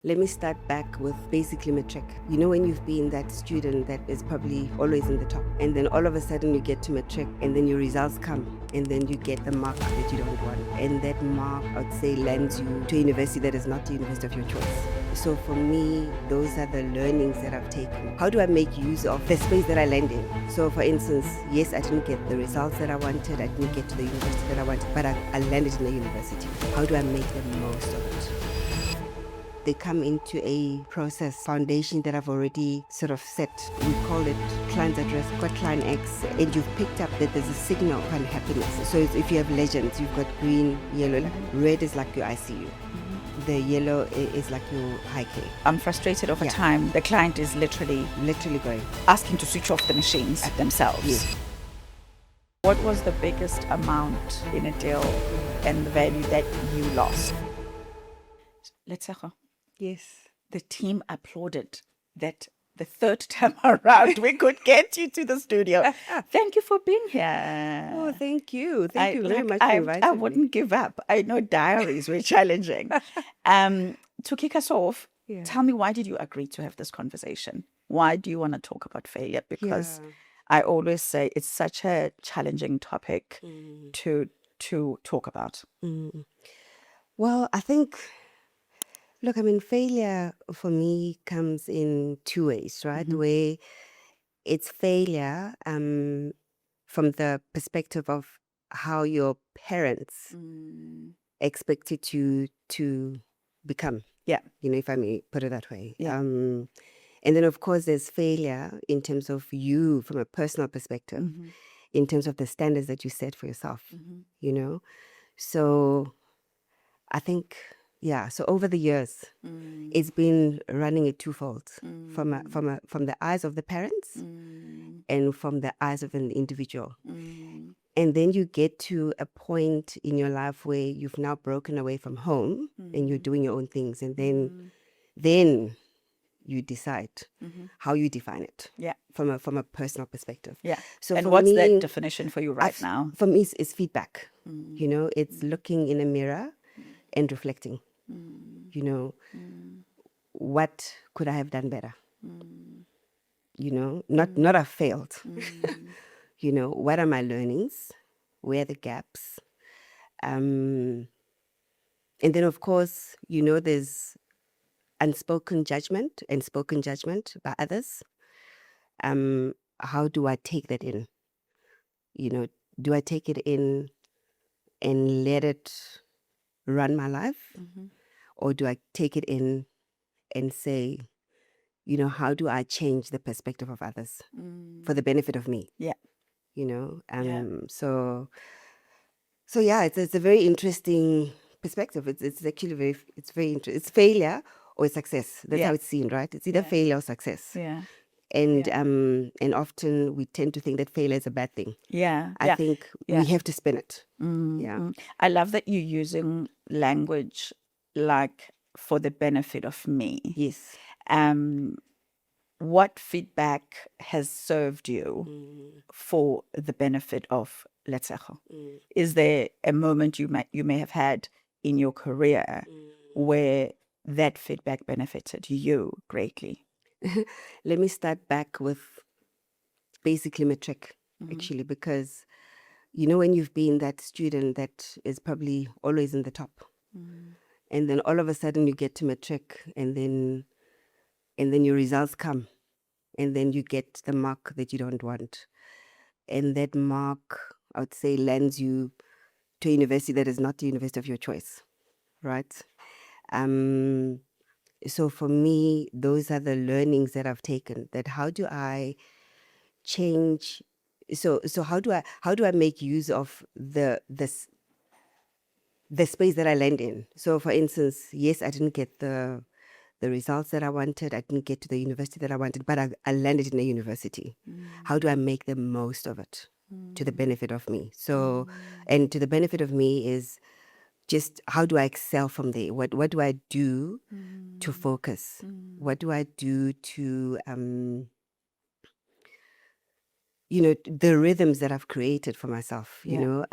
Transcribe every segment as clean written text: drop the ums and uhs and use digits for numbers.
Let me start back with basically matric. You know, when you've been that student that is probably always in the top, and then all of a sudden you get to matric, and then your results come, and then you get the mark that you don't want. And that mark, I would say, lands you to a university that is not the university of your choice. So for me, those are the learnings that I've taken. How do I make use of the space that I land in? So for instance, yes, I didn't get the results that I wanted, I didn't get to the university that I wanted, but I landed in a university. How do I make the most of it? They come into a process foundation that I've already sort of set. We call it clients at risk, got client X, and you've picked up that there's a signal of unhappiness. So if you have legends, you've got green, yellow, like red is like your ICU. The yellow is like your high K. I'm frustrated over time. The client is literally going. asking to switch off the machines themselves. Yes. What was the biggest amount in a deal and the value that you lost? Letshego, Yes. the team applauded that the third time around we could get you to the studio. Thank you for being here. Oh, thank you. Thank you very much for I inviting me. wouldn't give up. I know diaries were challenging. To kick us off, tell me, why did you agree to have this conversation? Why do you want to talk about failure? Because I always say it's such a challenging topic to talk about. Well, I think, look, I mean, failure for me comes in two ways, right? Where it's failure from the perspective of how your parents expected you to become. Yeah. You know, if I may put it that way. Yeah. And then, of course, there's failure in terms of you from a personal perspective, in terms of the standards that you set for yourself, you know? So I think, so over the years, it's been running it twofold from the eyes of the parents and from the eyes of an individual. And then you get to a point in your life where you've now broken away from home and you're doing your own things. And then you decide how you define it from a personal perspective. Yeah. So and for what's me, that definition for you right now? For me, it's feedback. You know, it's looking in a mirror and reflecting. You know, what could I have done better? You know, not I failed. You know, what are my learnings? Where are the gaps? And then, of course, you know, there's unspoken judgment and spoken judgment by others. How do I take that in? You know, do I take it in and let it run my life? Or do I take it in and say, you know, how do I change the perspective of others for the benefit of me? Yeah. You know, so yeah, it's a very interesting perspective. It's actually very interesting. It's failure or success. That's how it's seen, right? It's either failure or success. Yeah. And often we tend to think that failure is a bad thing. Yeah. I think we have to spin it. Yeah. I love that you're using language like for the benefit of me. Yes. What feedback has served you for the benefit of Letshego? Is there a moment you may have had in your career where that feedback benefited you greatly? Let me start back with basically matric, actually, because you know, when you've been that student that is probably always in the top, and then all of a sudden you get to matric, and then your results come, and then you get the mark that you don't want, and that mark, I would say, lands you to a university that is not the university of your choice, right? So for me, those are the learnings that I've taken. That how do I change? So how do I make use of the space that I land in? So for instance, yes, I didn't get the results that I wanted. I didn't get to the university that I wanted, but I landed in a university. How do I make the most of it to the benefit of me? So, and to the benefit of me is just how do I excel from there? What do I do to focus? What do I do to you know, the rhythms that I've created for myself, you know,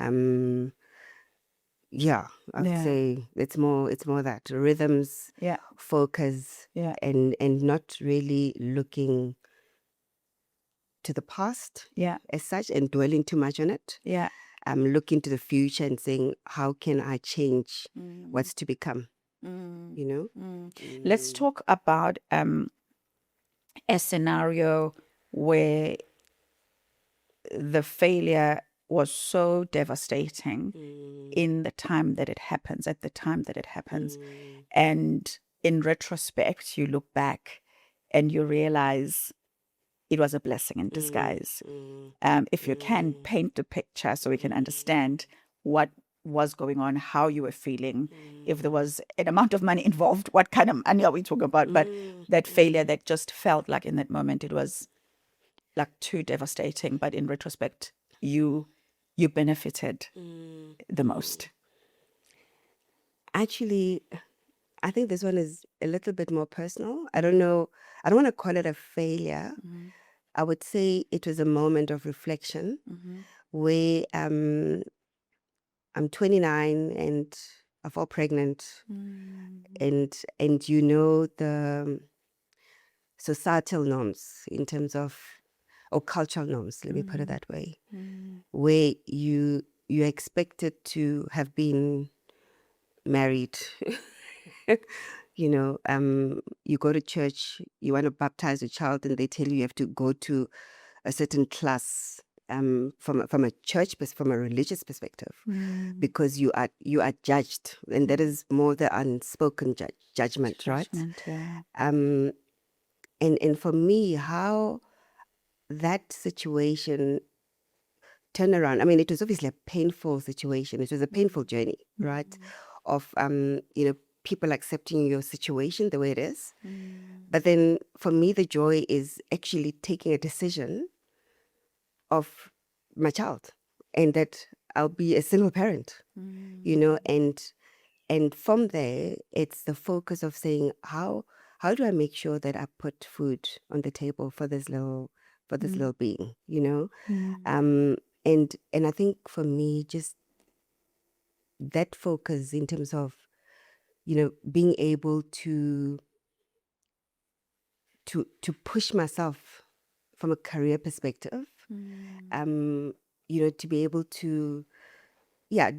yeah, I'd say it's more that rhythms, focus, and not really looking to the past as such and dwelling too much on it. Looking to the future and saying, how can I change what's to become? Let's talk about a scenario where the failure was so devastating in the time that it happens, at the time that it happens. And in retrospect, you look back and you realize it was a blessing in disguise. If you can paint the picture so we can understand what was going on, how you were feeling, if there was an amount of money involved, what kind of money are we talking about? But that failure that just felt like in that moment, it was like too devastating. But in retrospect, you benefited the most. Actually, I think this one is a little bit more personal. I don't know. I don't want to call it a failure. I would say it was a moment of reflection where I'm 29 and I fall pregnant, and the societal norms in terms of, or cultural norms, let me put it that way, where you're expected to have been married. You go to church, you want to baptize a child, and they tell you have to go to a certain class from a church, from a religious perspective, because you are judged, and that is more the unspoken judgment, right? And for me, how that situation turned around. I mean, it was obviously a painful situation. It was a painful journey, right? Of people accepting your situation the way it is. But then for me, the joy is actually taking a decision of my child, and that I'll be a single parent, and from there, it's the focus of saying, how do I make sure that I put food on the table for this little being, and I think for me, just that focus in terms of being able to push myself from a career perspective, to be able to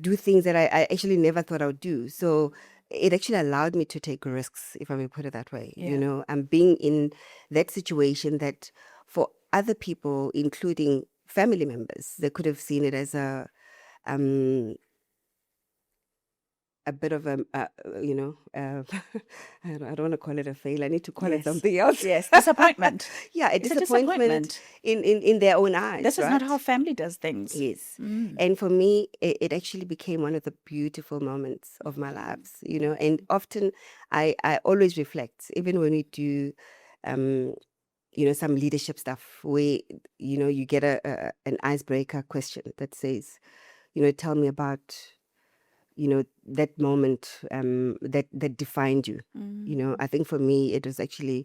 do things that I actually never thought I would do. So it actually allowed me to take risks, if I may put it that way. And being in that situation that for other people, including family members, they could have seen it as a bit of a, I don't want to call it a fail. I need to call it something else. Yes, disappointment. Yeah, It's disappointment in their own eyes. This is not how family does things. Yes. And for me, it actually became one of the beautiful moments of my lives, and often I always reflect, even when we do, some leadership stuff where, you get an icebreaker question that says, tell me about that moment that defined you. I think for me it was actually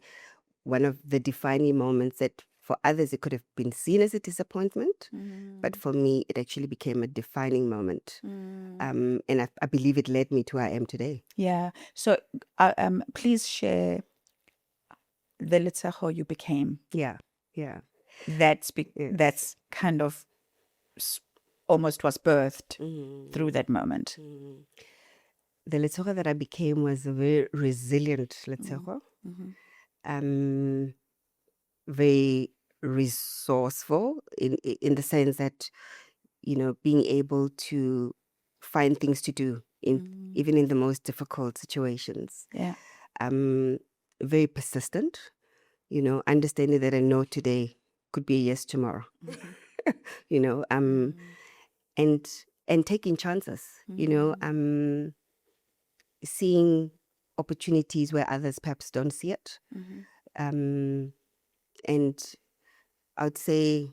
one of the defining moments that for others it could have been seen as a disappointment, but for me it actually became a defining moment. And I believe it led me to where I am today. So please share the Letshego you became. That's kind of almost was birthed through that moment. The Letshego that I became was a very resilient Letshego, very resourceful in the sense that, being able to find things to do even in the most difficult situations. Very persistent, understanding that a no today could be a yes tomorrow. And taking chances, seeing opportunities where others perhaps don't see it. And I would say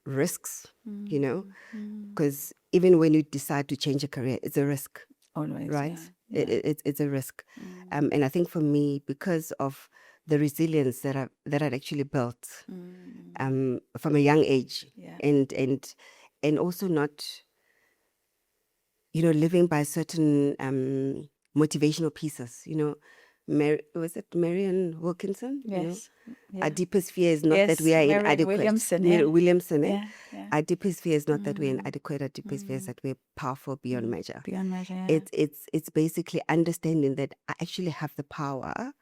risks, because even when you decide to change a career, it's a risk. Always, right? It's a risk. And I think for me, because of the resilience that I'd actually built from a young age, and also not, living by certain motivational pieces. Was it Marian Wilkinson? Yes. Our Yeah. deepest fear is not that Yes. we are Marianne inadequate. Williamson. Yeah. Williamson, eh? Yeah. Yeah. Our deepest fear is not that we're inadequate. Our deepest fear is that we're powerful beyond measure. Beyond measure. Yeah. It's basically understanding that I actually have the power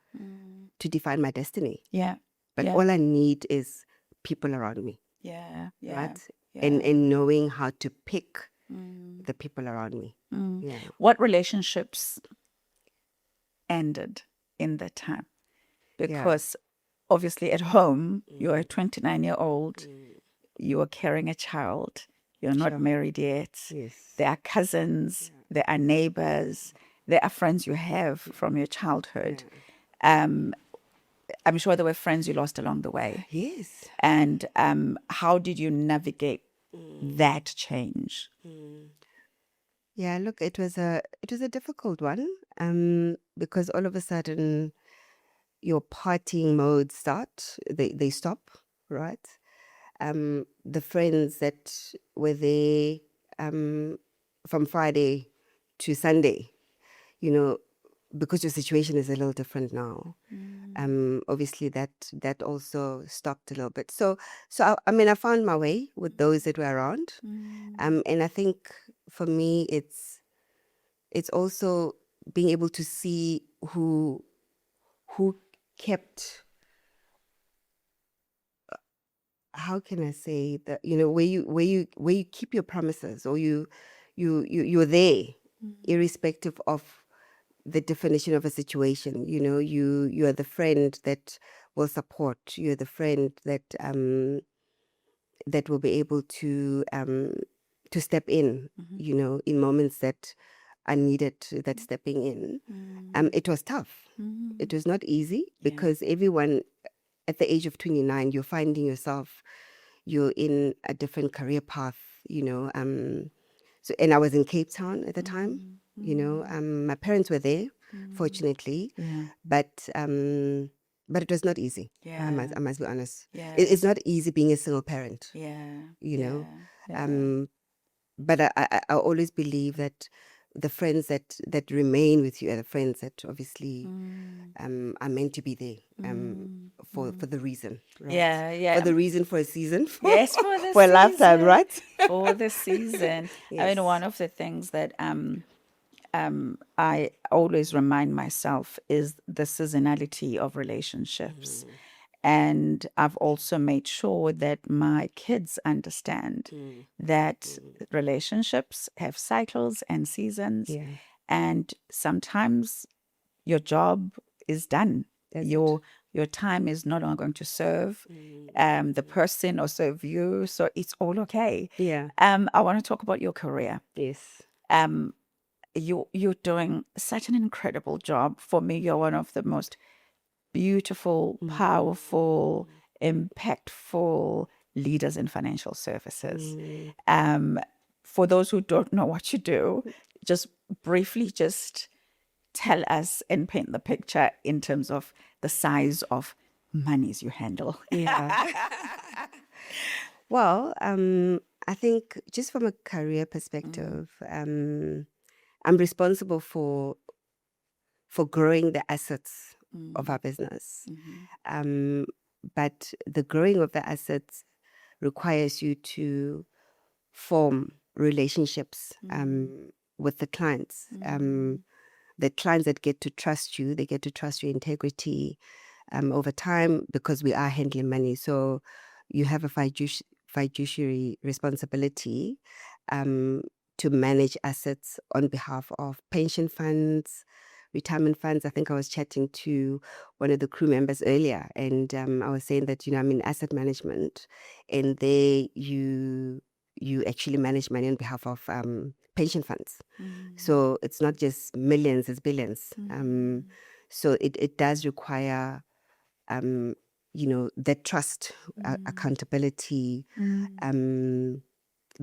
to define my destiny. Yeah. But Yeah. all I need is people around me. Yeah. Yeah. Right? Yeah. And knowing how to pick the people around me. Yeah. What relationships ended in that time? Because obviously at home, you're a 29-year-old, you are carrying a child, you're not married yet. Yes. There are cousins, there are neighbors, there are friends you have from your childhood. I'm sure there were friends you lost along the way. Yes. And how did you navigate that change? Yeah, look, it was a difficult one, because all of a sudden your partying modes start, they stop, right? The friends that were there from Friday to Sunday, because your situation is a little different now. Obviously that also stopped a little bit. So I found my way with those that were around. And I think for me it's also being able to see who kept, how can I say that, where you keep your promises, or you're there irrespective of the definition of a situation. You are the friend that will support. You're the friend that will be able to step in, in moments that are needed, that stepping in. It was tough. It was not easy, because everyone at the age of 29, you're finding yourself, you're in a different career path, So, and I was in Cape Town at the time, my parents were there, fortunately, but it was not easy. I must be honest. It's not easy being a single parent. But I always believe that the friends that remain with you are the friends that obviously are meant to be there for the reason, right? For the reason, for a season, yes, for the for a lifetime, season. right? For the season. I mean, one of the things that I always remind myself is the seasonality of relationships. And I've also made sure that my kids understand that relationships have cycles and seasons. And sometimes your job is done. Your time is no longer going to serve the person or serve you. So it's all okay. I want to talk about your career. Yes. You're doing such an incredible job. For me, you're one of the most beautiful, powerful, impactful leaders in financial services. For those who don't know what you do, just briefly tell us and paint the picture in terms of the size of monies you handle. Well, I think just from a career perspective, I'm responsible for growing the assets of our business. But the growing of the assets requires you to form relationships with the clients. The clients that get to trust you, they get to trust your integrity over time, because we are handling money. So you have a fiduciary responsibility to manage assets on behalf of pension funds, retirement funds. I think I was chatting to one of the crew members earlier, and I was saying that, I'm in asset management, and there you actually manage money on behalf of pension funds. So it's not just millions, it's billions. So it does require that trust, accountability,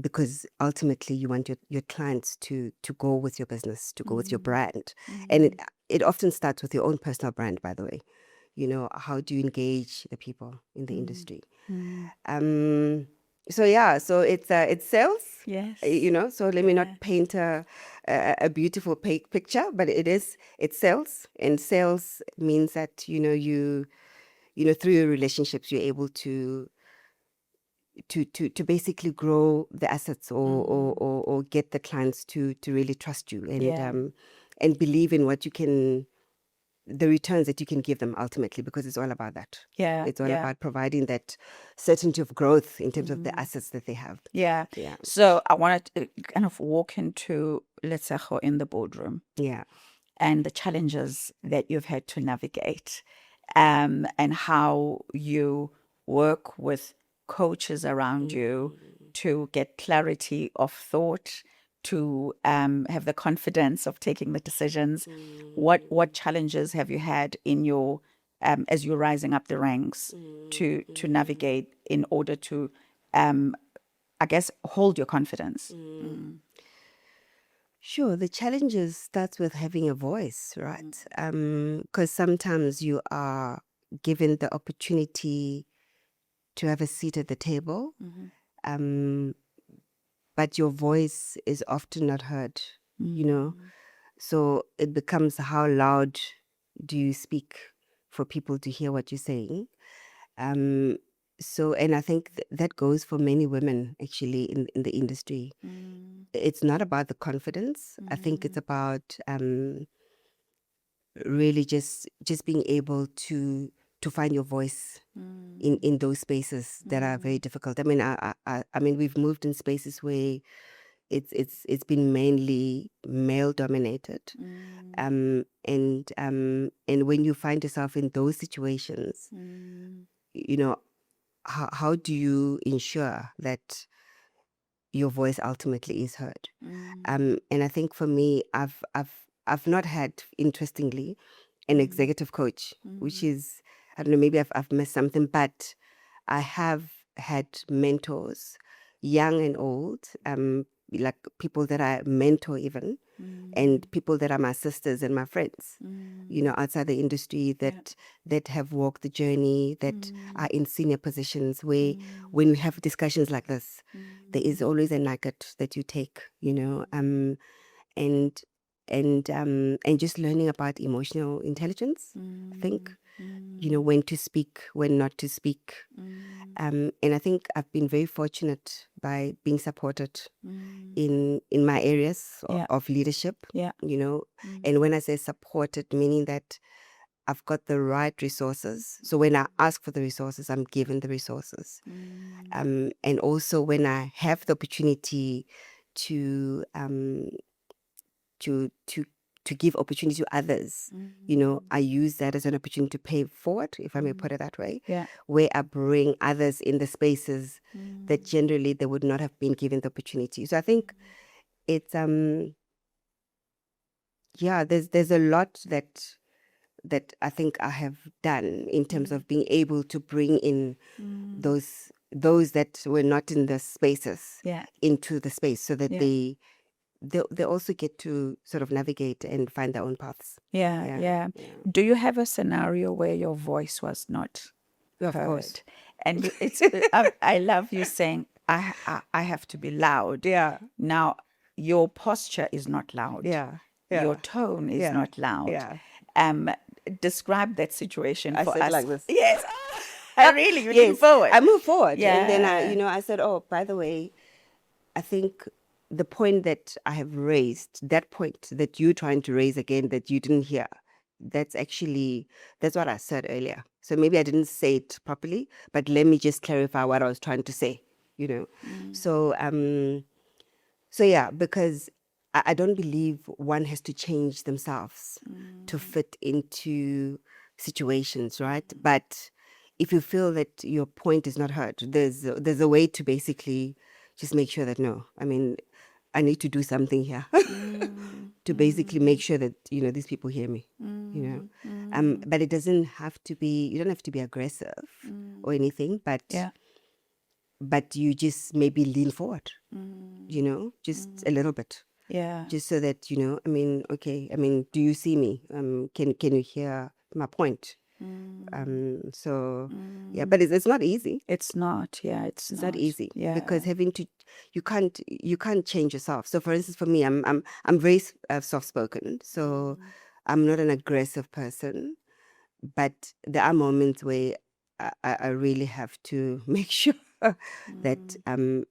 because ultimately you want your clients to go with your business, to go with your brand. And it often starts with your own personal brand, by the way. How do you engage the people in the industry? So yeah, so it's sales, Yes. so let me not paint a beautiful picture, but it's sales, and sales means that through your relationships you're able to basically grow the assets, or get the clients to really trust you, and believe in what you can, the returns that you can give them ultimately, because it's all about that. Yeah. It's all about providing that certainty of growth in terms of the assets that they have. Yeah. Yeah. So I wanted to kind of walk into Letshego in the boardroom Yeah. and the challenges that you've had to navigate, and how you work with coaches around you to get clarity of thought, to have the confidence of taking the decisions. What challenges have you had in your as you're rising up the ranks to navigate in order to I guess hold your confidence? Sure. The challenges starts with having a voice, right? Because sometimes you are given the opportunity to have a seat at the table, but your voice is often not heard, So it becomes, how loud do you speak for people to hear what you're saying? And I think that goes for many women actually in the industry. It's not about the confidence. I think it's about really just being able to find your voice in those spaces that are very difficult. I mean, I mean, we've moved in spaces where it's been mainly male dominated, and when you find yourself in those situations, you know, how do you ensure that your voice ultimately is heard? And I think for me, I've not had, interestingly, an executive coach, which is, I don't know, maybe I've missed something, but I have had mentors, young and old, like people that I mentor even, and people that are my sisters and my friends, outside the industry, that have walked the journey, that are in senior positions, where when we have discussions like this, there is always a nugget that you take, and and just learning about emotional intelligence, I think, when to speak, when not to speak. And I think I've been very fortunate by being supported in my areas of leadership, and when I say supported, meaning that I've got the right resources. So when I ask for the resources, I'm given the resources. And also when I have the opportunity to to to to give opportunity to others, I use that as an opportunity to pay it forward, if I may put it that way, where I bring others in the spaces that generally they would not have been given the opportunity. So I think it's there's a lot that I think I have done in terms of being able to bring in those that were not in the spaces into the space, so that they also get to sort of navigate and find their own paths. Yeah. Do you have a scenario where your voice was not Of heard? course. And it's I love you saying I have to be loud. Yeah. Now your posture is not loud. Yeah. Your tone is not loud. Yeah. Describe that situation I for said us. like this. Yes. I really moving forward. I move forward. Yeah. And then I said, oh, by the way, I think the point that I have raised, that point that you're trying to raise again that you didn't hear, that's what I said earlier. So maybe I didn't say it properly, but let me just clarify what I was trying to say, So yeah, because I don't believe one has to change themselves to fit into situations, right? But if you feel that your point is not heard, there's a way to basically just make sure that, no, I mean, I need to do something here to basically make sure that, these people hear me, but it doesn't have to be, you don't have to be aggressive or anything, but you just maybe lean forward, just a little bit. Yeah. Just so that, I mean, okay, I mean, do you see me? Can you hear my point? So yeah, but it's not easy. It's not. Yeah, it's It's not. not easy Yeah. because you can't change yourself. So for instance, for me, I'm very soft spoken, so I'm not an aggressive person. But there are moments where I really have to make sure that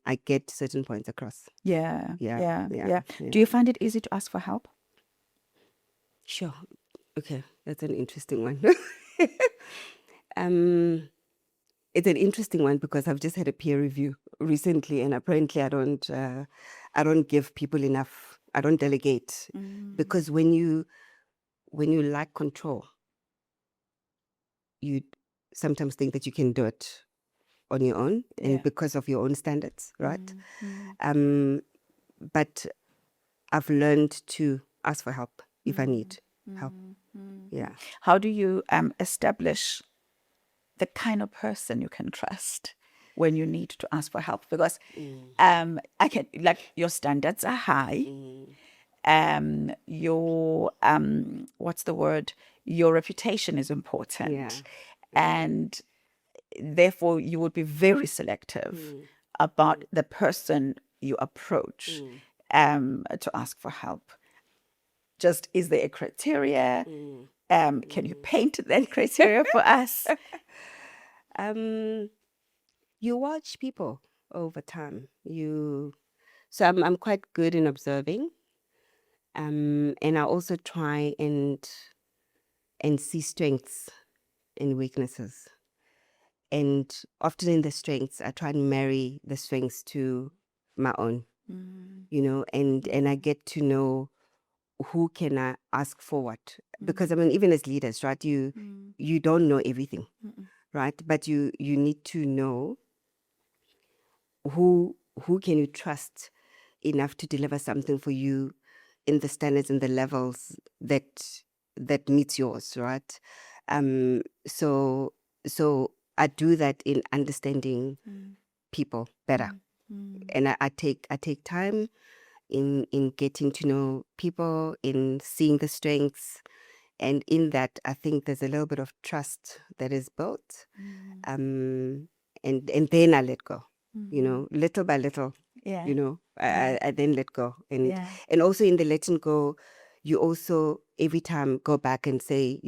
I get certain points across. Yeah. Yeah, Yeah. yeah, Yeah. yeah. Do you find it easy to ask for help? Sure. Okay, that's an interesting one. um, it's an interesting one because I've just had a peer review recently, and apparently I don't give people enough. I don't delegate because when you lack control, you sometimes think that you can do it on your own and because of your own standards, right? But I've learned to ask for help if I need help. Yeah. How do you establish the kind of person you can trust when you need to ask for help? Because I can, like, your standards are high. Your what's the word? Your reputation is important. Yeah. And therefore you would be very selective about the person you approach to ask for help. Just, is there a criteria? Can you paint that criteria for us? You watch people over time. So I'm quite good in observing. And I also try and see strengths and weaknesses. And often in the strengths, I try and marry the strengths to my own, and I get to know who can I ask for what. Because I mean, even as leaders, right, you don't know everything, right? But you need to know who can you trust enough to deliver something for you in the standards and the levels that meets yours, right? So I do that in understanding people better, and I take time in getting to know people, in seeing the strengths, and in that I think there's a little bit of trust that is built, and then I let go, little by little. Yeah. I then let go, Yeah. and also in the letting go, you also every time go back and say,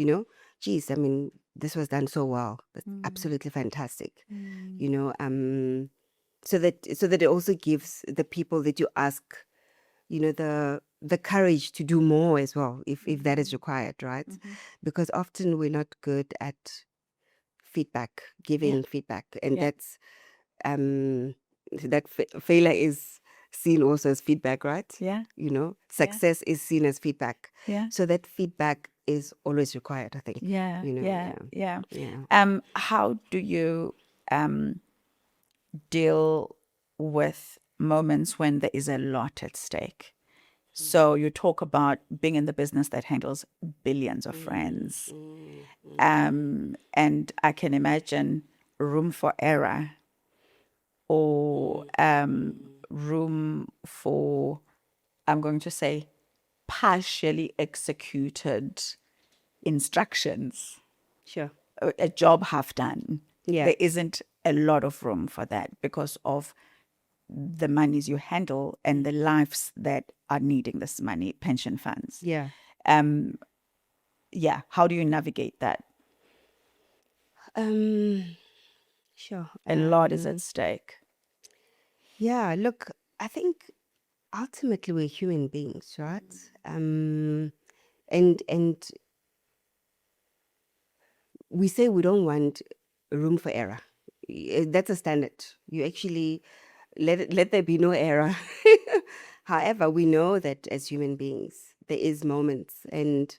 geez, I mean, this was done so well. That's absolutely fantastic. So that it also gives the people that you ask, the courage to do more as well, if that is required, right? Because often we're not good at feedback, giving feedback, and that's that failure is seen also as feedback, right? Yeah. Success is seen as feedback. Yeah. So that feedback is always required, I think. Yeah. Yeah. How do you deal with moments when there is a lot at stake? So you talk about being in the business that handles billions of friends. And I can imagine room for error, or room for, I'm going to say, partially executed instructions. Sure. A job half done. Yeah. There isn't a lot of room for that because of the monies you handle and the lives that are needing this money, pension funds. Yeah. Yeah. How do you navigate that? Sure. A lot is at stake. Yeah, look, I think ultimately we're human beings, right? And we say we don't want room for error. That's a standard. You actually let there be no error. However, we know that as human beings, there is moments, and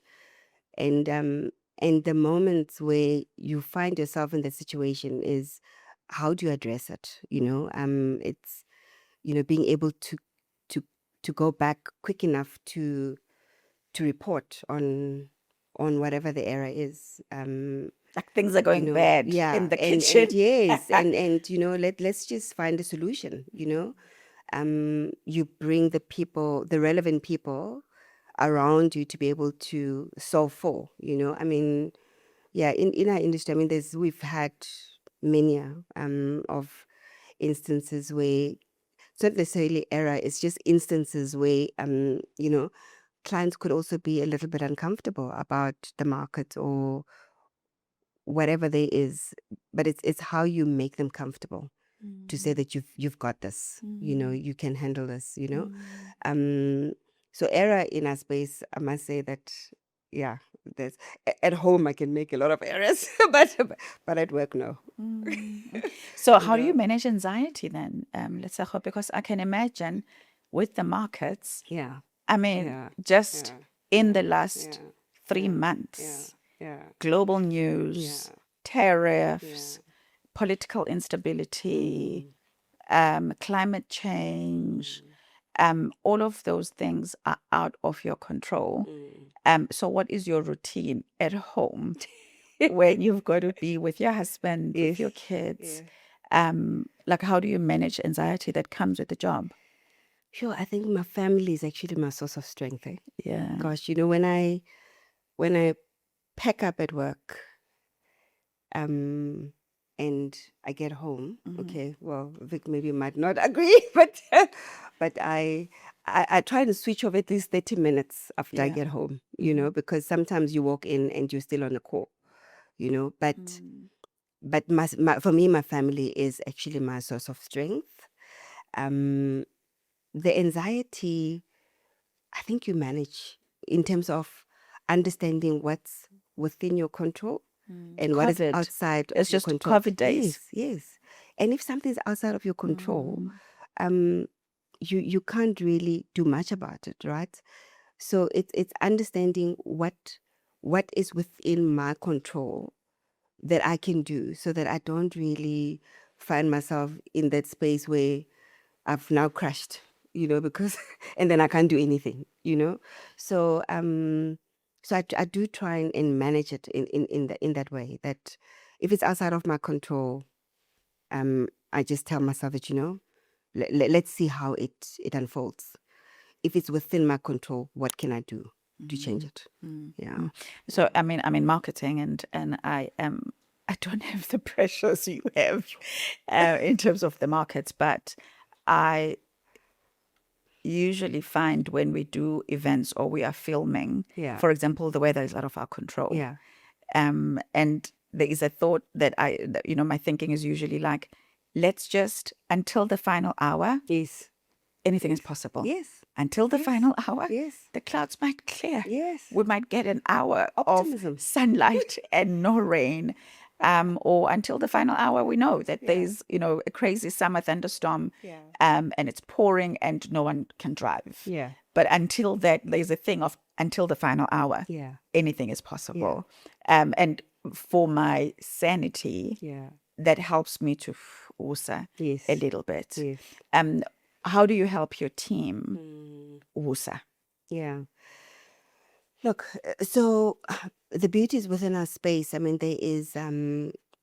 the moments where you find yourself in that situation is how do you address it? It's being able to go back quick enough to report on whatever the error is. Like things are going bad in the kitchen. And yes, and let's just find a solution. You bring the relevant people around you to be able to solve for. I mean, yeah, in our industry, I mean, we've had many of instances where it's not necessarily error, it's just instances where clients could also be a little bit uncomfortable about the market or whatever there is, but it's how you make them comfortable to say that you've got this, you can handle this, so error in our space, I must say that, yeah, there's at home I can make a lot of errors, but at work, no. So how do you manage anxiety then, Letshego? Because I can imagine with the markets, Yeah, I mean, yeah, just yeah, in the last yeah, 3 months, yeah, global news, yeah, tariffs, political instability, climate change, all of those things are out of your control. So what is your routine at home when you've got to be with your husband, with your kids? Like, how do you manage anxiety that comes with the job? Sure, I think my family is actually my source of strength. Yeah. Gosh, when I pack up at work, and I get home, okay, well, Vic maybe might not agree, but I try to switch off at least 30 minutes after I get home, because sometimes you walk in and you're still on a call, but for me, my family is actually my source of strength. The anxiety, I think you manage in terms of understanding what's within your control and what is COVID. outside It's of your just control. COVID days. Yes. And if something's outside of your control, um, you can't really do much about it, right? So it's understanding what is within my control that I can do, so that I don't really find myself in that space where I've now crashed, because and then I can't do anything, So I do try and manage it in that way, that if it's outside of my control, I just tell myself that, let's see how it unfolds. If it's within my control, what can I do to change it? Yeah. So I mean, marketing, and I don't have the pressures you have in terms of the markets, but I usually find when we do events or we are filming, Yeah. for example, the weather is out of our control. Yeah. And there is a thought that my thinking is usually like, let's just, until the final hour, Yes. anything is possible. Yes. Until the final hour, Yes. the clouds might clear. Yes. We might get an hour Optimism. of sunlight and no rain. Or until the final hour, we know that there's, a crazy summer thunderstorm, and it's pouring and no one can drive. Yeah. But until that, there's a thing of until the final hour, Yeah. anything is possible. And for my sanity, that helps me to also Yes. a little bit. Yes. How do you help your team, Wusa? Yeah. Look, so the beauty is within our space. I mean, there is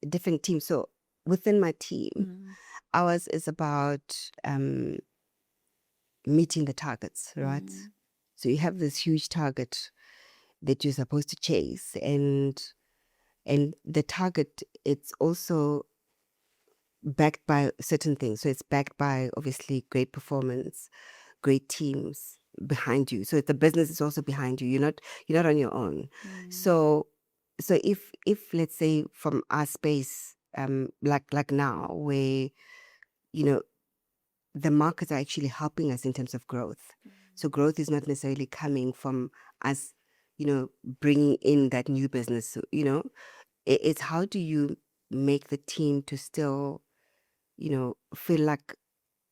different teams. So within my team, ours is about meeting the targets, right? So you have this huge target that you're supposed to chase, and the target, it's also backed by certain things. So it's backed by obviously great performance, great teams behind you. So the business is also behind you. You're not on your own. So if let's say from our space, like now, where the markets are actually helping us in terms of growth. So growth is not necessarily coming from us, bringing in that new business. It's how do you make the team to still, feel like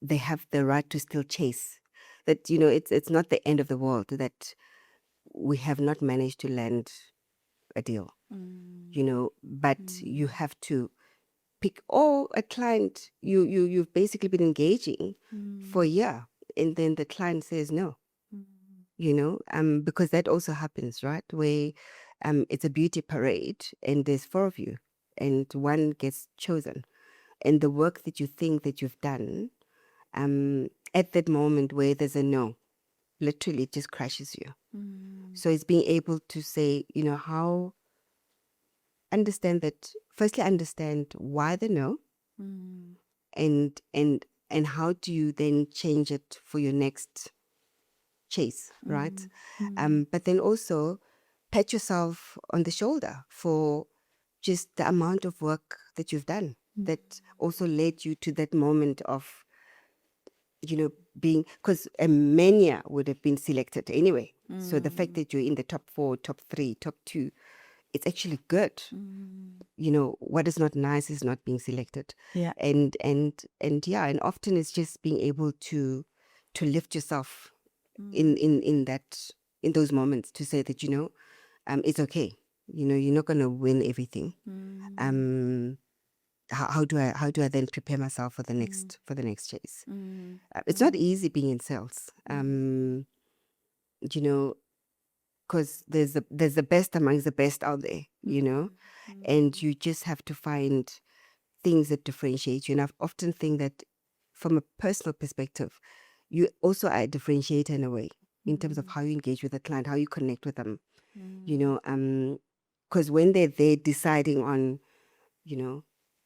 they have the right to still chase. That it's not the end of the world that we have not managed to land a deal. But you have to pick a client you've basically been engaging for a year, and then the client says no. Because that also happens, right? Where it's a beauty parade and there's 4 of you and one gets chosen, and the work that you think that you've done, at that moment where there's a no, literally it just crashes you. So it's being able to say, how understand that, firstly, understand why the no, and how do you then change it for your next chase, right? But then also pat yourself on the shoulder for just the amount of work that you've done that also led you to that moment of, being, because a mania would have been selected anyway. So the fact that you're in the top 4, top 3, top 2, it's actually good. What is not nice is not being selected. Yeah. And yeah, and often it's just being able to lift yourself in those moments, to say that, it's okay. You're not going to win everything. How do I then prepare myself for the next chase? It's not easy being in sales. Because there's the best amongst the best out there, and you just have to find things that differentiate you. And I often think that from a personal perspective, you also are a differentiator in a way, in terms of how you engage with the client, how you connect with them, because when they're there deciding on,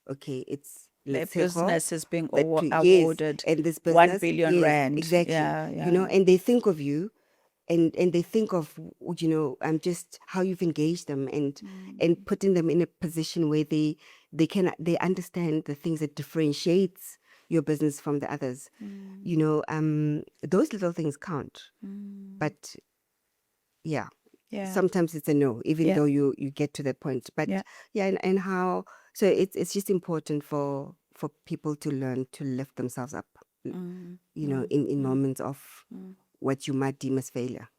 okay, it's Their Letshego business is being yes, awarded and this 1 business, billion yes, rand. exactly, Yeah. and they think of you, and they think of, just how you've engaged them, and putting them in a position where they understand the things that differentiates your business from the others. Those little things count. But yeah, sometimes it's a no, even though you get to that point. But and how, so it's just important for people to learn to lift themselves up, in moments of what you might deem as failure.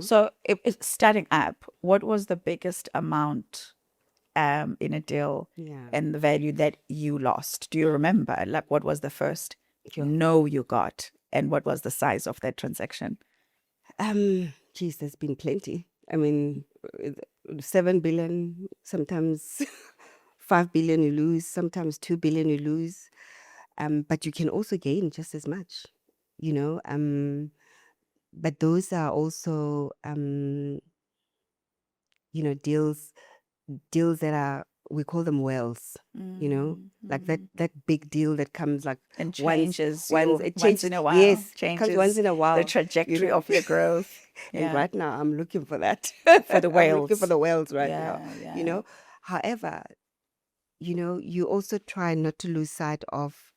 So starting up, what was the biggest amount in a deal and the value that you lost? Do you remember? Like, what was the first no you got, and what was the size of that transaction? Geez, there's been plenty. I mean, 7 billion, sometimes 5 billion you lose, sometimes 2 billion you lose. But you can also gain just as much, but those are also, deals that are, we call them whales, like that big deal that comes like And once changes once in a while. yes, Changes comes once in a while, the trajectory of your growth. And right now I'm looking for that. For the I'm looking whales. for the whales right Yeah, now. However, you also try not to lose sight of,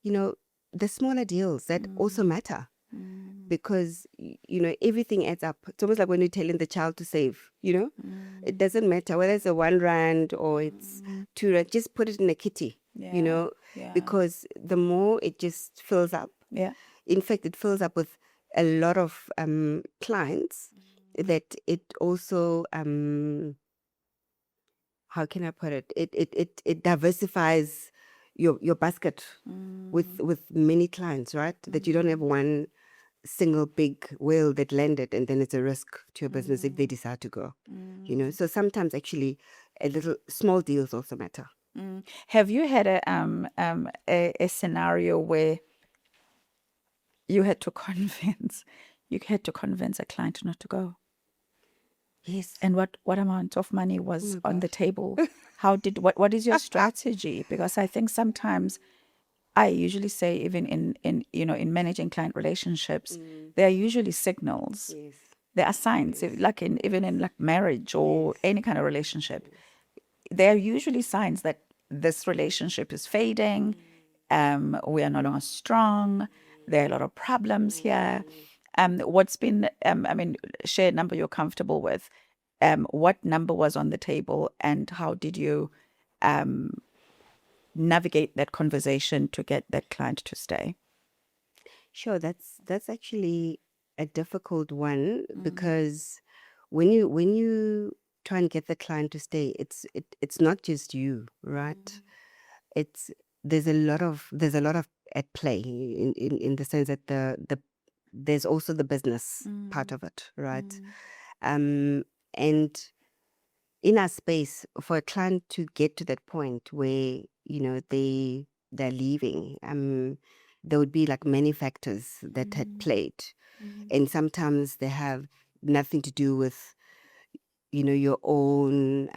the smaller deals that also matter, because everything adds up. It's almost like when you're telling the child to save, it doesn't matter whether it's a 1 rand or it's 2 rand, just put it in a kitty, because the more it just fills up. In fact, it fills up with a lot of clients that it also, how can I put it? It diversifies your basket with many clients, right? That you don't have one single big whale that landed and then it's a risk to your business if they decide to go. So sometimes actually a little small deals also matter. Have you had a scenario where you had to convince a client not to go? Yes. And what amount of money was on the table? What is your strategy? Because I think sometimes, I usually say, even in managing client relationships, there are usually signals. Yes. There are signs, like even in like marriage or any kind of relationship. There are usually signs that this relationship is fading. We are no longer strong. There are a lot of problems here. What's been, share a number you're comfortable with. What number was on the table, and how did you navigate that conversation to get that client to stay? Sure, that's actually a difficult one, because when you try and get the client to stay, it's not just you, right? It's there's a lot of at play, in the sense that there's also the business part of it, right? And in our space, for a client to get to that point where they're leaving, there would be like many factors that had played, and sometimes they have nothing to do with your own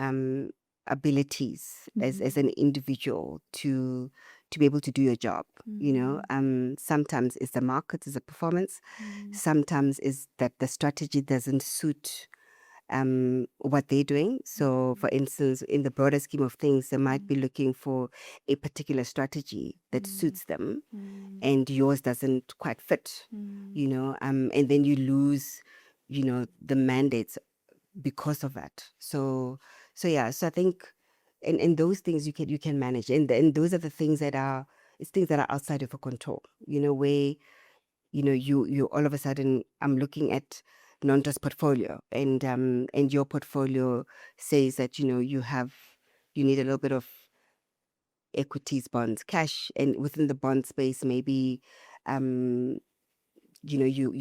abilities as an individual to be able to do your job. Sometimes it's the market, it's a performance. Sometimes it's that the strategy doesn't suit what they're doing. So for instance, in the broader scheme of things, they might be looking for a particular strategy that suits them, and yours doesn't quite fit, and then you lose, the mandates because of that. So I think, and those things you can manage, and those are the things that are, it's things that are outside of your control, where you all of a sudden, I'm looking at Nonta's portfolio, and your portfolio says that you need a little bit of equities, bonds, cash, and within the bond space, maybe you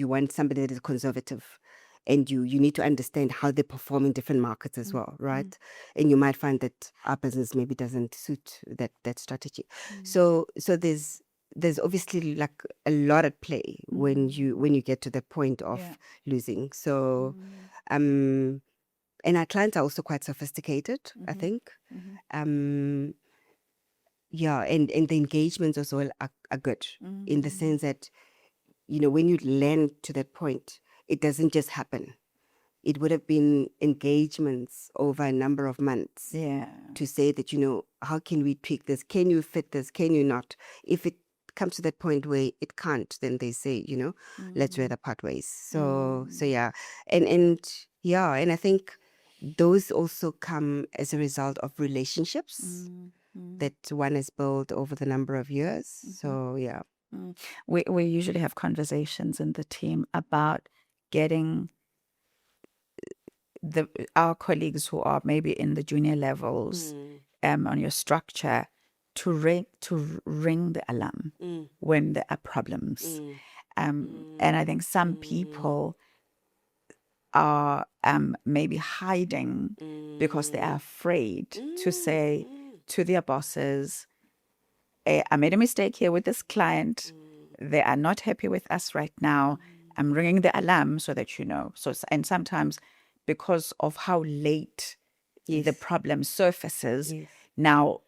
want somebody that is conservative, and you need to understand how they perform in different markets as well, right? And you might find that our business maybe doesn't suit that strategy. So there's obviously like a lot at play when you get to the point of losing. So and our clients are also quite sophisticated, I think. And the engagements as well are good, in the sense that when you land to that point, it doesn't just happen. It would have been engagements over a number of months to say that, how can we tweak this? Can you fit this? Can you not? If it comes to that point where it can't, then they say, let's rather part ways. So yeah. And I think those also come as a result of relationships that one has built over the number of years. So yeah. We usually have conversations in the team about getting our colleagues who are maybe in the junior levels on your structure to ring the alarm when there are problems. And I think some people are maybe hiding because they are afraid to say to their bosses, I made a mistake here with this client. They are not happy with us right now. I'm ringing the alarm so that you know. And sometimes because of how late the problem surfaces, now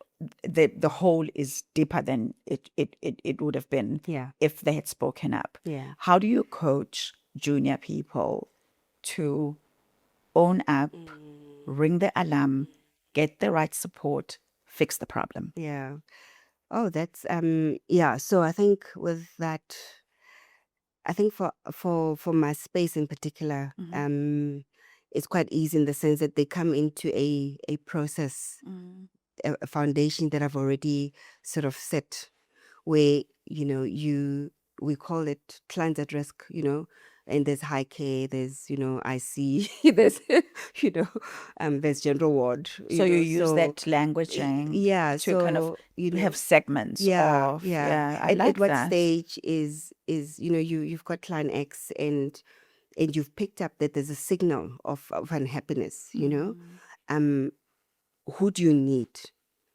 the hole is deeper than it would have been if they had spoken up. How do you coach junior people to own up, ring the alarm, get the right support, fix the problem? Oh, that's so I think with that, I think for my space in particular, it's quite easy in the sense that they come into a process, a foundation that I've already sort of set, where we call it clients at risk, and there's high care, there's IC, there's there's general ward. So you use that languaging to kind of have segments of I like at what that. stage is you've got client X, and you've picked up that there's a signal of unhappiness. Who do you need?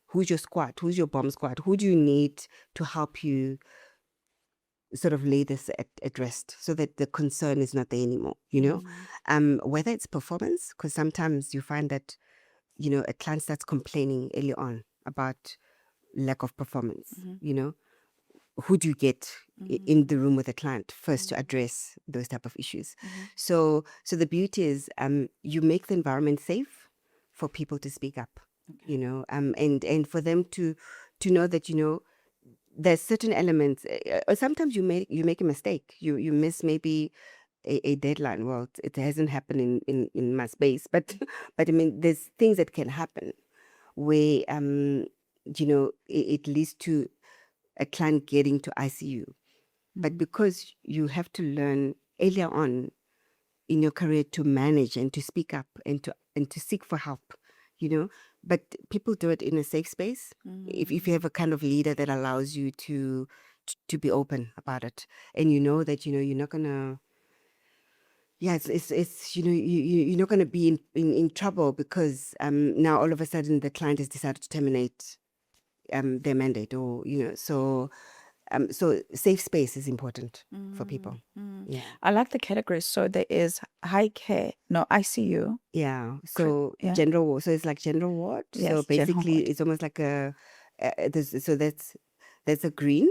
Who's your squad? Who's your bomb squad? Who do you need to help you sort of lay this at rest, so that the concern is not there anymore, whether it's performance, because sometimes you find that, a client starts complaining early on about lack of performance, who do you get in the room with the client first to address those type of issues? So the beauty is you make the environment safe for people to speak up, and for them to know that, there's certain elements, or sometimes you make a mistake, you miss maybe a deadline. Well, it hasn't happened in my space, but I mean, there's things that can happen where it leads to a client getting to ICU. But because you have to learn earlier on in your career to manage and to speak up and to seek for help, but people do it in a safe space. If you have a kind of leader that allows you to be open about it, and that you're not gonna it's you're not gonna be in trouble because now all of a sudden the client has decided to terminate their mandate, or so So safe space is important for people. Yeah. I like the categories. So there is high care, no ICU. Yeah. So Yeah. general ward. So it's like general ward. Yes, So general basically, ward. it's almost like so that's a green.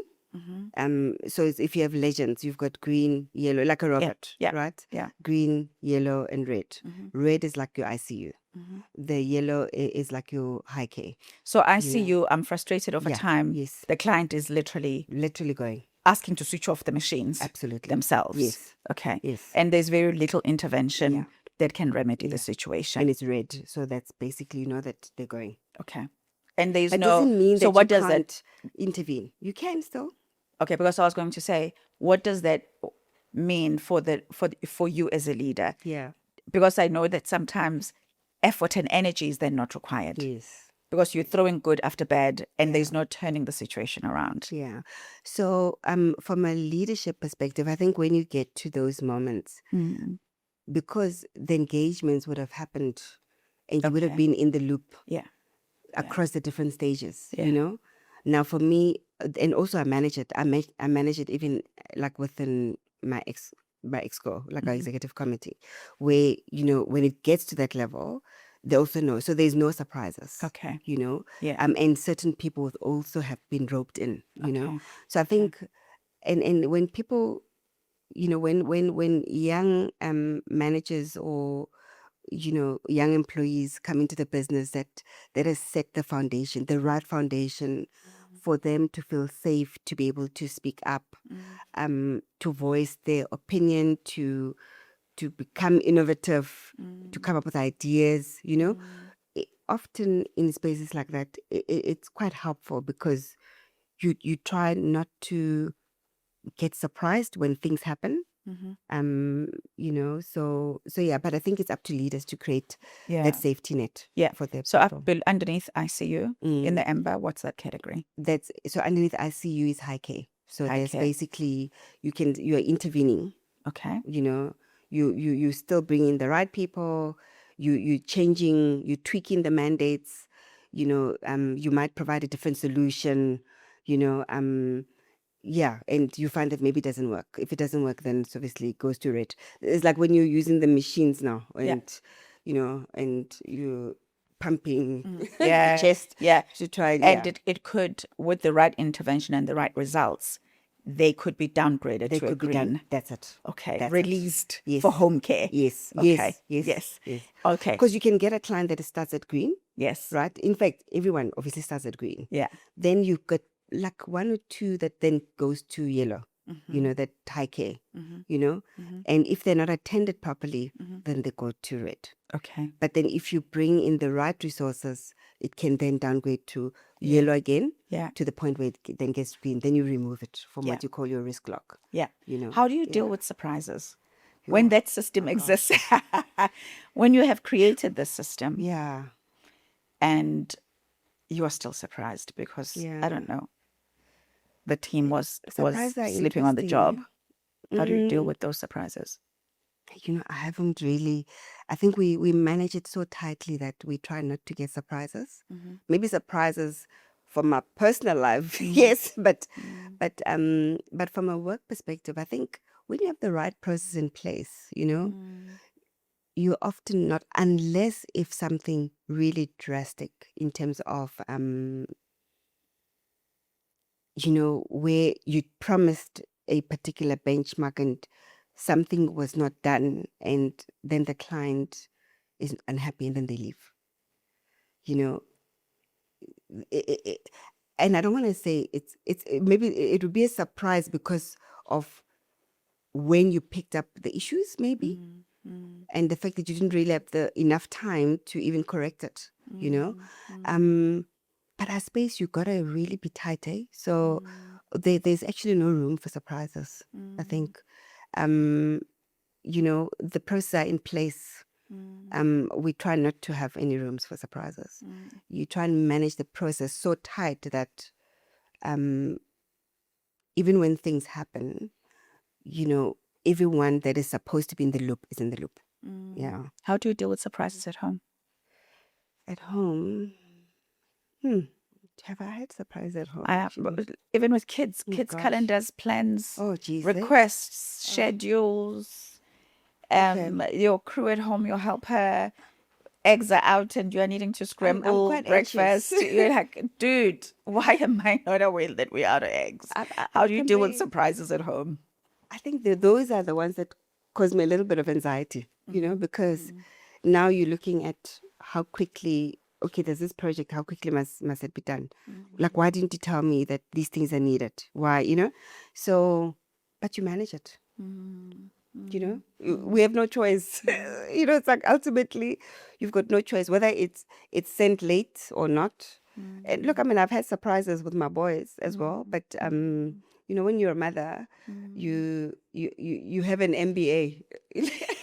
So if you have legends, you've got green, yellow, like a robot, yeah, right? yeah. Green, yellow, and red. Red is like your ICU. The yellow is like your high care. So ICU, I'm frustrated over time. Yes. The client is literally going. asking to switch off the machines Absolutely. themselves. Yes. Okay. Yes. And there's very little intervention that can remedy the situation. And it's red. So that's basically, that they're going. Okay. And there's That no. doesn't mean so that what you does can't intervene. You can still. Okay, because I was going to say, what does that mean for you as a leader? Yeah. Because I know that sometimes effort and energy is then not required. Yes. Because you're throwing good after bad and there's no turning the situation around. Yeah. So from a leadership perspective, I think when you get to those moments, because the engagements would have happened and you would have been in the loop across the different stages, Now for me, and also I manage it. I manage it even like within my exco, like our executive committee, where, when it gets to that level, they also know. So there's no surprises. Okay. And certain people would also have been roped in, So I think, and when people, when young managers or young employees come into the business that has set the foundation, the right foundation for them to feel safe, to be able to speak up, to voice their opinion, to become innovative, to come up with ideas, often in spaces like that, it's quite helpful because you try not to get surprised when things happen. So yeah, but I think it's up to leaders to create that safety net for their So people. up underneath ICU in the amber, what's that category? So underneath ICU is high care. So High there's care. basically you are intervening. Okay. You still bring in the right people. You changing, you tweaking the mandates. You might provide a different solution. Yeah, and you find that maybe it doesn't work. If it doesn't work, then it's obviously goes to red. It's like when you're using the machines now, and and you're pumping the chest to try. And it could, with the right intervention and the right results, they could be downgraded They to a could be done. green. That's it. Okay, That's released Yes. for home care. Yes. Okay. Yes. Okay. Because you can get a client that starts at green, Yes. right? In fact, everyone obviously starts at green. Yeah. Then you've got like one or two that then goes to yellow, that high care, and if they're not attended properly, then they go to red. Okay. But then if you bring in the right resources, it can then downgrade to yellow again, to the point where it then gets green. Then you remove it from what you call your risk lock. Yeah. How do you deal with surprises? When that system exists, when you have created the system, and you are still surprised because I don't know, the team was sleeping on the job. How do you deal with those surprises? I haven't really. I think we manage it so tightly that we try not to get surprises. Maybe surprises from my personal life, yes, but from a work perspective, I think when you have the right process in place, you're often not, unless if something really drastic in terms of where you promised a particular benchmark and something was not done, and then the client is unhappy and then they leave. And I don't want to say it's maybe it would be a surprise because of when you picked up the issues, maybe, and the fact that you didn't really have enough time to even correct it. But I suppose you gotta really be tight, eh? So there's actually no room for surprises. I think, the processes are in place. We try not to have any rooms for surprises. You try and manage the process so tight that even when things happen, everyone that is supposed to be in the loop is in the loop. Yeah. How do you deal with surprises at home? At home, Have I had surprise at home? I actually? even with kids, Oh, kids' gosh. calendars, plans, Oh, geez. requests, schedules. Okay. Your crew at home, your helper, eggs are out, and you are needing to I'm scramble quite anxious. breakfast. You're like, dude, why am I not aware that we're out of eggs? How do you can deal with be. surprises at home? I think that those are the ones that cause me a little bit of anxiety, because now you're looking at how quickly, okay, there's this project, how quickly must it be done? Like, why didn't you tell me that these things are needed? Why, So, but you manage it, we have no choice. It's like ultimately you've got no choice, whether it's sent late or not. And look, I mean, I've had surprises with my boys as well, but when you're a mother, you have an MBA,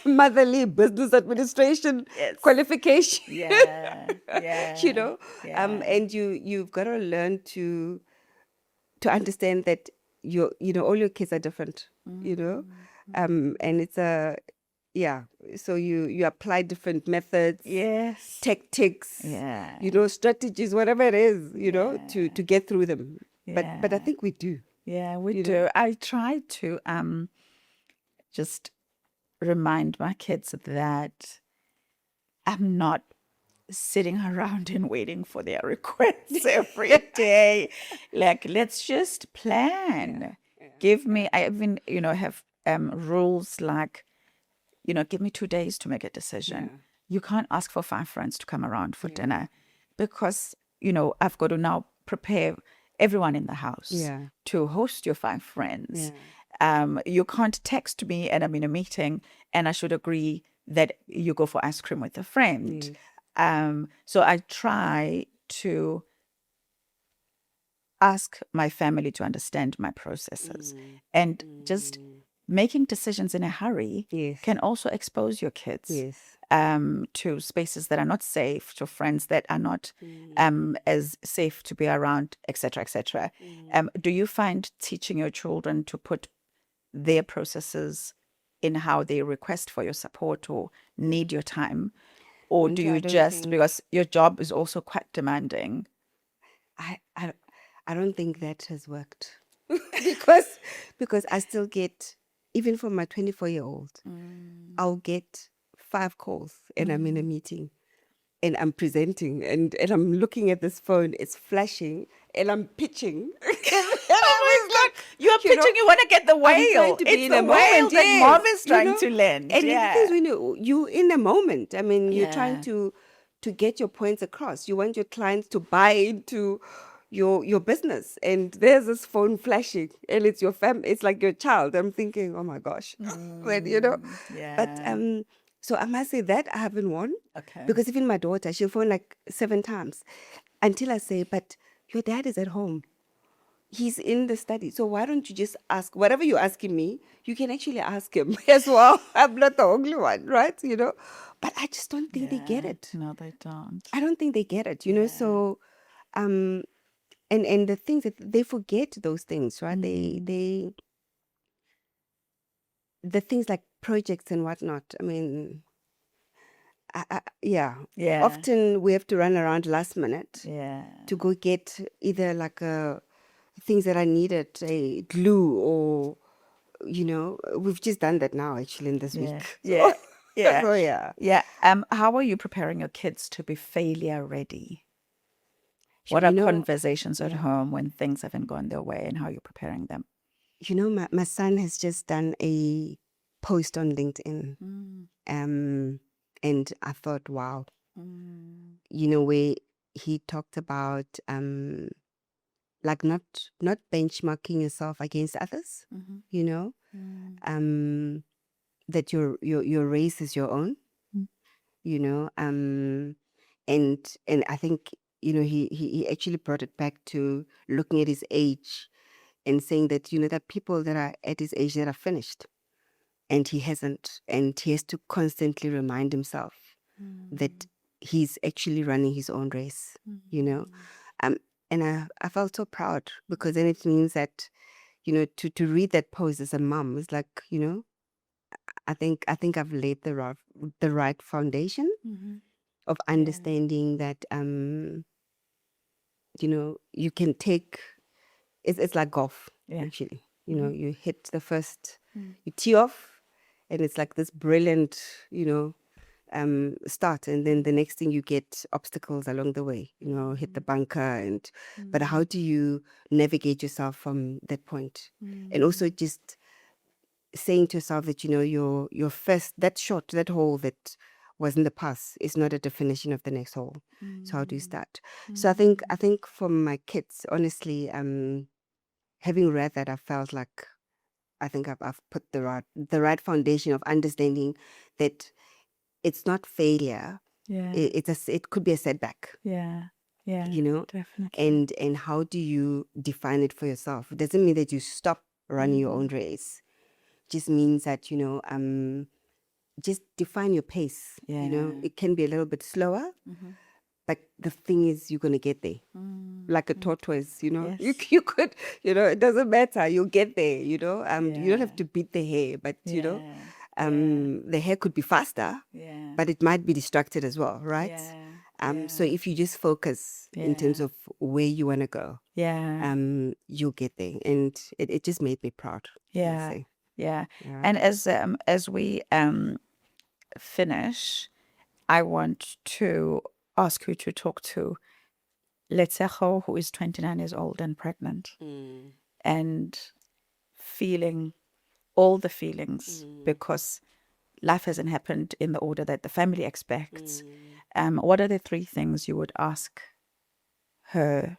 motherly business administration qualification. Yeah, yeah, And you've got to learn to understand that all your kids are different, and it's so you apply different methods, yes, tactics, strategies, whatever it is, to get through them. But I think we do. Yeah, we do. I try to just remind my kids that I'm not sitting around and waiting for their requests every day. Like, let's just plan. Give me, I even, have rules like, give me 2 days to make a decision. You can't ask for 5 friends to come around for dinner because, I've got to now prepare everyone in the house to host your 5 friends. You can't text me and I'm in a meeting and I should agree that you go for ice cream with a friend. So I try to ask my family to understand my processes, and just making decisions in a hurry can also expose your kids to spaces that are not safe, to friends that are not as safe to be around, etc., etc. Do you find teaching your children to put their processes in how they request for your support or need your time? Or do you just, because your job is also quite demanding? I don't think that has worked because I still get, even from my 24-year-old, I'll get 5 calls and I'm in a meeting and I'm presenting and I'm looking at this phone, it's flashing and I'm pitching. Oh my God, you're pitching, you want to get the whale. I'm trying to be it's in the a whale moment, that Marv is trying to land. And the things when you in a moment, I mean, you're trying to get your points across. You want your clients to buy into your business, and there's this phone flashing and it's your it's like your child. I'm thinking, oh my gosh. But so I must say that I haven't won. Okay. Because even my daughter, she'll phone like 7 times until I say, but your dad is at home. He's in the study. So why don't you just ask whatever you're asking me, you can actually ask him as well. I'm not the only one, right? But I just don't think they get it. No, they don't. I don't think they get it, so and the things that they forget, those things, right? They the things like projects and whatnot. I mean, often we have to run around last minute to go get either like things that are needed, a glue, or we've just done that now actually in this week. How are you preparing your kids to be failure ready? What are conversations at home when things haven't gone their way, and how you're preparing them? My son has just done a post on LinkedIn. And I thought, wow, where he talked about like not benchmarking yourself against others, that your race is your own, and I think he actually brought it back to looking at his age and saying that there are people that are at his age that are finished, and he hasn't, and he has to constantly remind himself that he's actually running his own race, and I felt so proud, because then it means that to read that post as a mom is like, I think I've laid the right foundation of understanding that you can take, it's like golf, Yeah. actually. You hit the first, you tee off, and it's like this brilliant, start, and then the next thing you get obstacles along the way, hit the bunker, but how do you navigate yourself from that point? And also just saying to yourself that your first, that shot, that hole that was in the past is not a definition of the next hole. So how do you start? So I think for my kids, honestly, having read that, I felt like I think I've put the right foundation of understanding that it's not failure. Yeah. It could be a setback, Yeah. Yeah. Definitely. and how do you define it for yourself? It doesn't mean that you stop running your own race. It just means that just define your pace. Yeah. It can be a little bit slower, but the thing is, you're gonna get there. Like a tortoise, Yes. you could, it doesn't matter, you'll get there. You don't have to beat the hare, but the hare could be faster, Yeah. but it might be distracted as well, right? Yeah. So if you just focus in terms of where you want to go, Yeah. you'll get there. And it just made me proud. I Yeah. say. Yeah. Yeah. And as we finish, I want to ask you to talk to Letshego, who is 29 years old and pregnant, and feeling all the feelings because life hasn't happened in the order that the family expects. What are the 3 things you would ask her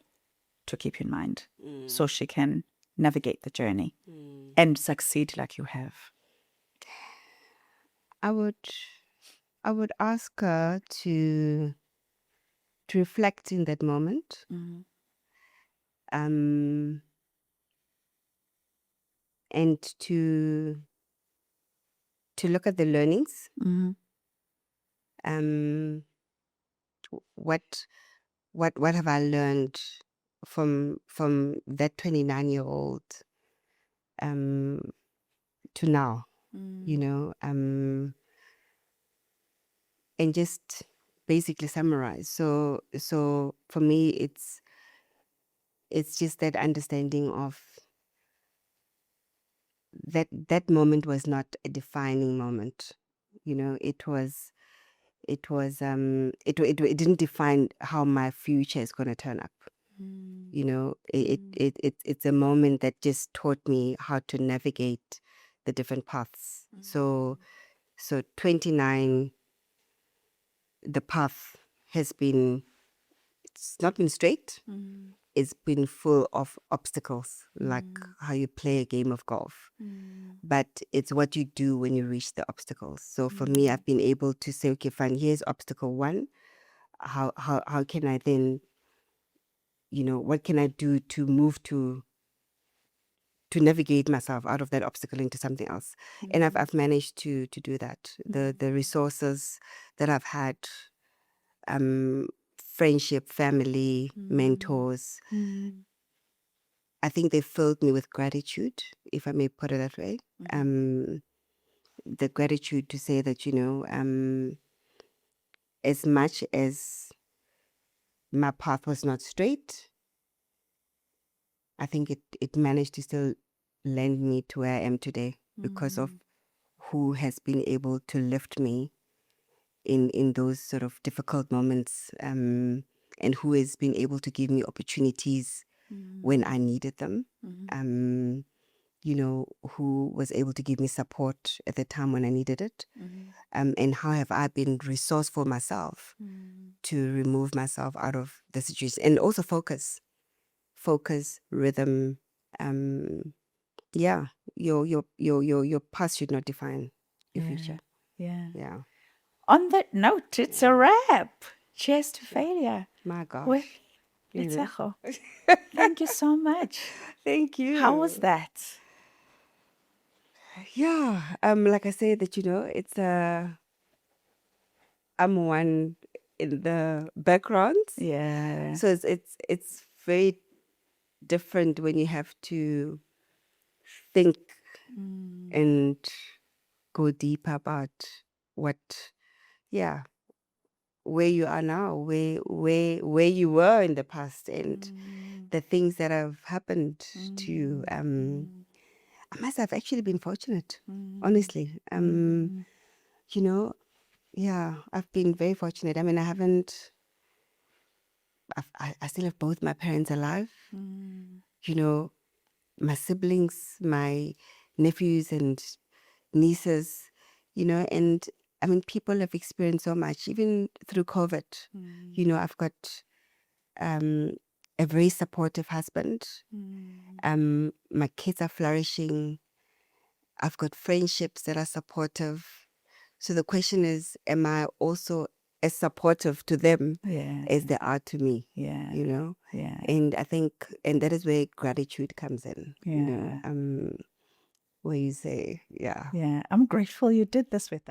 to keep in mind so she can navigate the journey and succeed like you have? I would ask her to reflect in that moment. And to look at the learnings. What have I learned from that 29-year-old to now? And just basically summarize. So for me, it's just that understanding of that moment was not a defining moment. It didn't define how my future is going to turn up. It's a moment that just taught me how to navigate the different paths. So 29, the path it's not been straight. It's been full of obstacles, like how you play a game of golf. But it's what you do when you reach the obstacles. So for me, I've been able to say, okay, fine, here's obstacle 1. How can I then, what can I do to move to navigate myself out of that obstacle into something else? And I've managed to do that. The resources that I've had, friendship, family, mentors, I think they filled me with gratitude, if I may put it that way. The gratitude to say that, as much as my path was not straight, I think it managed to still land me to where I am today because of who has been able to lift me in those sort of difficult moments, and who has been able to give me opportunities when I needed them. Who was able to give me support at the time when I needed it. And how have I been resourceful myself to remove myself out of the situation, and also focus, rhythm. Your past should not define your future. Yeah. On that note, it's a wrap. Cheers to failure. My gosh. With Letshego. Thank you so much. Thank you. How was that? Yeah. Like I said, that it's I'm one in the background. Yeah. So it's very different when you have to think and go deep about what where you are now, where you were in the past, and the things that have happened to you. I must have actually been fortunate, honestly. You know, yeah, I've been very fortunate. I mean, I still have both my parents alive. You know, my siblings, my nephews and nieces, and I mean, people have experienced so much, even through COVID. I've got a very supportive husband. My kids are flourishing. I've got friendships that are supportive. So the question is, am I also as supportive to them as they are to me? Yeah. And I think, and that is where gratitude comes in. Where you say, yeah. I'm grateful you did this with us.